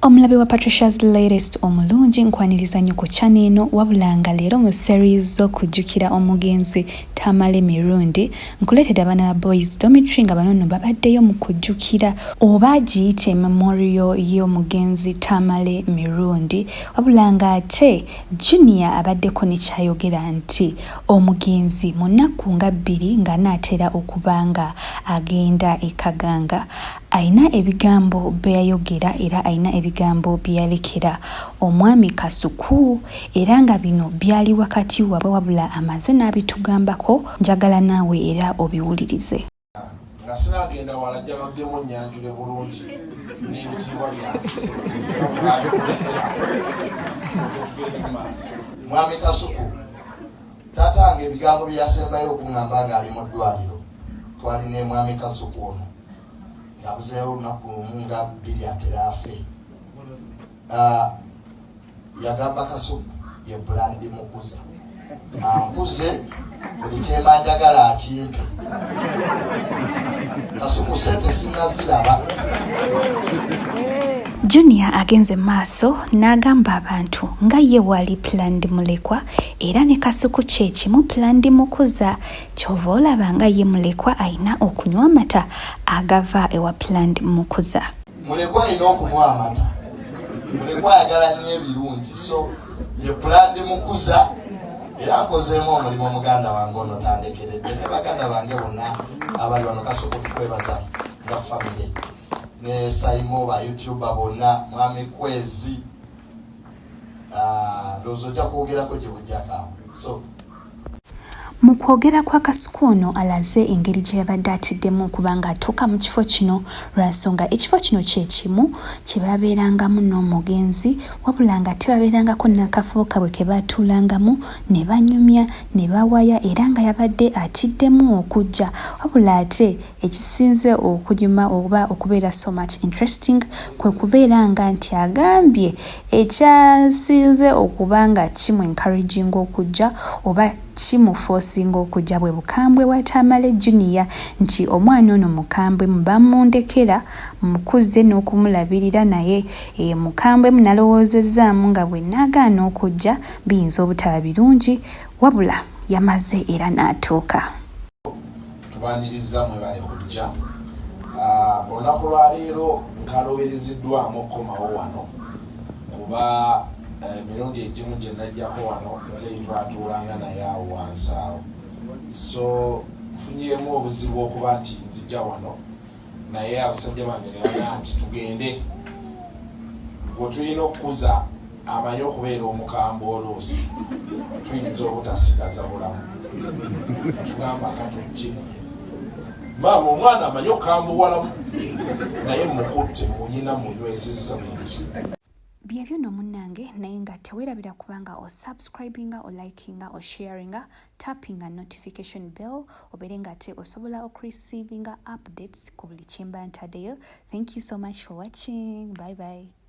Omulabe wa Patricia's Latest omulungi nkwaniriza nnyo ku channel eno wabula nga leero mu series z'okujjukira omugenzi Tamale Mirundi nkuleetedde abaana ba Boys Dormitory nga bano nno babaddeyo mu kujjukira oba giyite memorial y'omugenzi Tamale Mirundi wabula nga ate Junior abaddeko ne kyayogera nti omugenzi mu nnaku nga bbiri nga anaatera okuba nga agenda e Kaganga ayina ebigambo bye yayogera era ayina ebigambo bye yalekera omwami Kasuku era nga bino byali wakati waabwe wabula amaze n'abitugambako njagala naawe era obiwulirize. Nga sinagenda walajja baddemu nnyanjule bulungi n'ebitiibwa byange mwami Kasuku taata wange ebigambo bye yasembayo okuŋŋamba ng'ali mu ddwaliro twali ne mwami Kasuku ono yabuzeewo olunaku lumu nga bbiri akera afe. Yagamba Kasuku ye Brandi Mukuza ankuze buli kyemba njagala akimpe. Kasuku sente sinnaziraba. Junior agenze maaso n'agamba abantu nga ye wali Plandi Mulekwa era ne Kasuku kye kimu Plandi Mukuza kyova olaba nga ye Mulekwa ayina okunywa amata agava ewa Plandi Mukuza. Mulekwa ayina okunywa amata. Mulekwa ayagala nnyo ebirungi so ye Plandi Mukuza era nkozeemu omulimu muganda wange ono tandekeredde ne baganda bange bonna abali wano Kasuku tukwebaza nga famire ne Saimo ba YouTuber bonna mwami Kwezi ndowooza ojja kwogerako gye bujjako so mu kwogera kwa Kasuku ono alaze engeri gye yabadde atiddemu okuba ng'atuuka mu kifo kino lwansonga ekifo kino kye kimu kye babeerangamu n'omugenzi wabula nga tebabeerangako n'akafo kabwe ke baatuulangamu ne banyumya ne bawaya era nga yabadde atiddemu okujja wabula ate ekisinze okunyuma oba okubeera so much interesting kwe kubeera nga nti agambye ekyasinze okuba nga kimu encouraging okujja oba kimuforcinga okujja bwe bukambwe bwa Tamale Junior nti omwana ono mukambwe bamundekera mukuze n'okumulabirira naye mukambwe nalowoozezaamu nga bwe naagaana okujja biyinza obutaba birungi wabula yamaze era n'atuuka. Tubaniriza mwebale kujja olunaku lwaleero nkalubiriziddwamu okukomawo wano kuba emirundi egimu gye najjako wano nze twatuulanga naye awo wansi awo so nfunyemu obuzibu okuba nti nzijja wano naye abasajja bange ne bagamba nti tugende gwe tulina okukuza amanyi okubeera omukambwe oluusi tuyinza obutasigaza bulamu tugamba katujje maama omwana amanyi okukambuwalamu naye mukutte muyina munywezezza bingi byebyo no munnange naye nga teweerabira kubanga osubscribinga olikinga osharinga tappinga notification bell obeere nga te osobola okureceiving updates ku buli kyemba ntaddeyo. Thank you so much for watching. Bye bye.